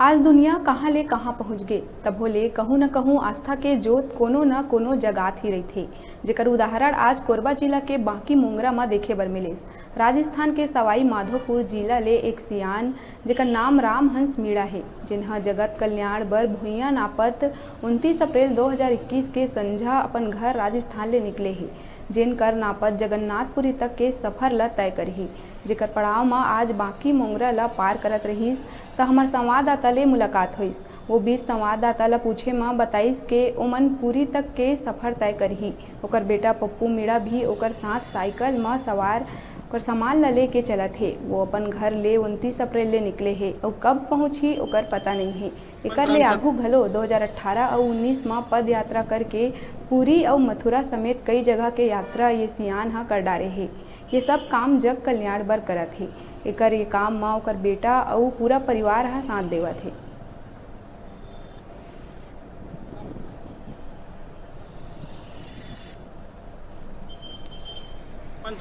आज दुनिया कहाँ ले कहाँ पहुँच गे तब होले कहूँ न कहूँ आस्था के जोत कोनो न कोनो जगात ही रही जेकर उदाहरण आज कोरबा जिला के बांकी मुंगरा में देखे बर मिलेस। राजस्थान के सवाई माधोपुर जिला ले एक सियान जेकर नाम रामहंस मीणा है, जिन्हा जगत कल्याण बर भुइयां नापत 29 अप्रैल 2021 के संझा अपन घर राजस्थान ले निकले है, जेन कर नापत जगन्नाथपुरी तक के सफर ल तय करही, जेकर पड़ाव में आज बांकी मुंगरा ल पार करत रहीस त हमार संवाददाता ले मुलाकात होइस। वो बीच संवाददाता ला पूछे में बताइस के ओमन पूरी तक के सफर तय करही। ओकर बेटा पप्पू मीणा भी ओकर साथ साइकिल में सवार ओकर सामान ला लेके चलत है। वो अपन घर ले 29 अप्रैल ले निकले है और कब पहुंची ओकर पता नहीं है। एकर ले आगू घलो 2018 और 19 में पद यात्रा करके पुरी और मथुरा समेत कई जगह के यात्रा ये सियान हा कर डारे है। ये सब काम जग कल्याण बर करत है। एकर ये काम में ओकर बेटा और पूरा परिवार हा साथ देवत है।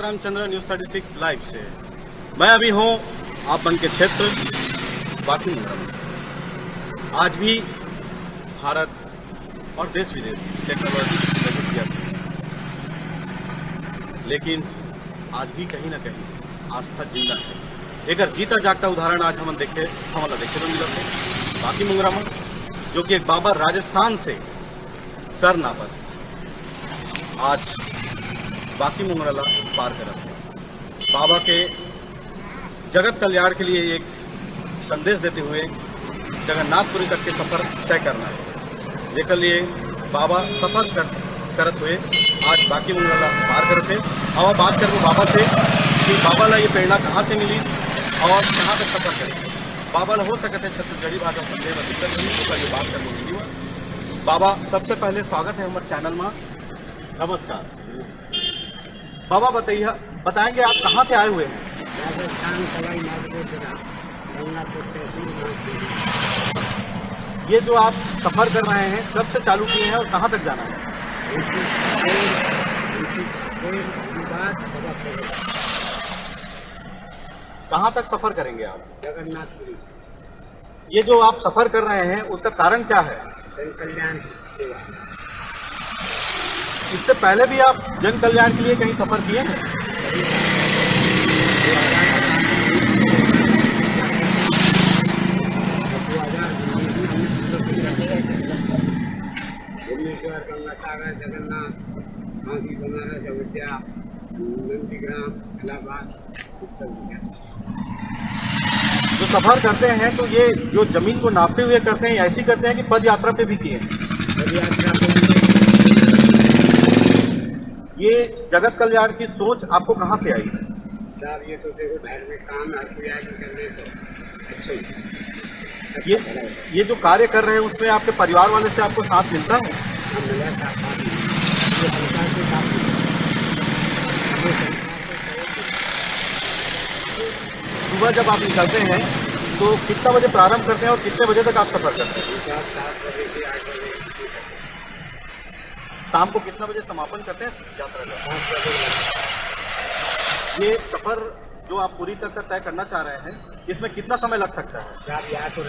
रामचंद्र न्यूज़ 36 लाइव से मैं अभी हूँ आप बन के क्षेत्र बाकी मुंगरा में। आज भी भारत और देश विदेश टेक्नोलॉजी किया, लेकिन आज भी कहीं ना कहीं आस्था जिंदा है। एक जीता जागता उदाहरण आज हम देखे तो मिला बाकी मुंगरा में, जो कि एक बाबा राजस्थान से कर नापत आज बाकी मुंगरा ला पार करा। बाबा के जगत कल्याण के लिए एक संदेश देते हुए जगन्नाथपुरी तक के सफर तय करना है, जेकर लिए बाबा सफर करत हुए आज बाकी मुंगरा ला पार करते। और बात करें बाबा से कि बाबा ला ये प्रेरणा कहाँ से मिली और कहाँ तक सफर करें। बाबा ला हो सकते छत्तीसगढ़ी भाषा संदेह दिक्कत नहीं तो ये बात करने मिली। बाबा सबसे पहले स्वागत है हमारे चैनल में। नमस्कार बाबा, बताएंगे आप कहाँ से आए हुए हैं? राजस्थान सवाई माधोपुर जिला गंगापुर तहसील। ये जो आप सफर कर रहे हैं कब से चालू किए हैं और कहाँ तक जाना है? कहाँ तक सफर करेंगे आप? जगन्नाथपुरी। ये जो आप सफर कर रहे हैं उसका कारण क्या है? जन कल्याण सेवा। इससे पहले भी आप जन कल्याण के लिए कहीं सफर किए हैं? भुवनेश्वर, गंगासागर, जगन्नाथ, झांसी, बनारस, अयोध्या, नंदीग्राम, इलाहाबाद। जो सफर करते हैं तो ये जो जमीन को नापते हुए करते हैं, ऐसी करते हैं कि पद यात्रा पे भी किए हैं? पद यात्रा ये जगत कल्याण की सोच आपको कहाँ से आई? साहब ये तो देखो धार्मिक काम है, कोई आगे करने तो अच्छा ही। ये जो कार्य कर रहे हैं उसमें आपके परिवार वाले से आपको साथ मिलता है? मिला सुबह जब आप निकलते हैं तो कितना बजे प्रारंभ करते हैं और कितने बजे तक आप सफर करते हैं? 7 बजे से 8 बजे। शाम को कितना बजे समापन करते हैं यात्रा का? ये सफर जो आप पूरी तक तय करना चाह रहे हैं, इसमें कितना समय लग सकता है? साहब यहाँ तो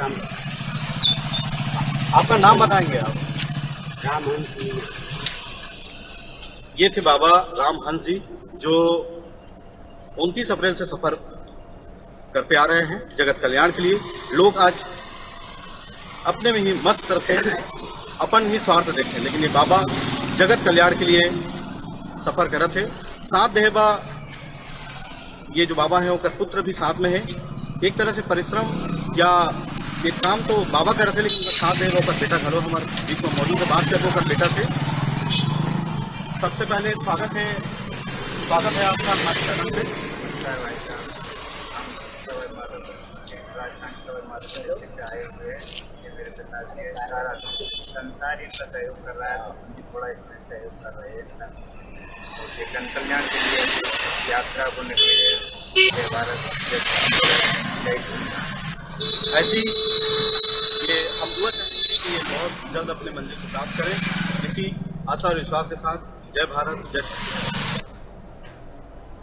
आपका नाम बताएंगे आप? रामहंस मीणा। ये थे बाबा रामहंस जी, जो 29 अप्रैल से सफर करते आ रहे हैं जगत कल्याण के लिए। लोग आज अपने में ही मस्त करते हैं, अपन ही स्वार्थ देखें, लेकिन ये बाबा जगत कल्याण के लिए सफर कर रहे थे। साथ देहबा ये जो बाबा है उनका पुत्र भी साथ में है। एक तरह से परिश्रम या ये काम तो बाबा कर रहे थे, लेकिन साथ देहबा उनका बेटा घरो हमारे बीच में मौजूद है। बात करते उनका बेटा से। सबसे पहले स्वागत है आपका हमारे चैनल पे। आए हुए ये मेरे पिताजी सारा संसार इनका सहयोग कर रहा है, तो हम भी थोड़ा इसमें सहयोग कर रहे हैं। और ये जन कल्याण के लिए यात्रा को निकले जय भारत जय श्री। ऐसी ये हम दुआ चाहेंगे कि ये बहुत जल्द अपने मंजिल को प्राप्त करें। इसी आशा और विश्वास के साथ जय भारत जय श्री।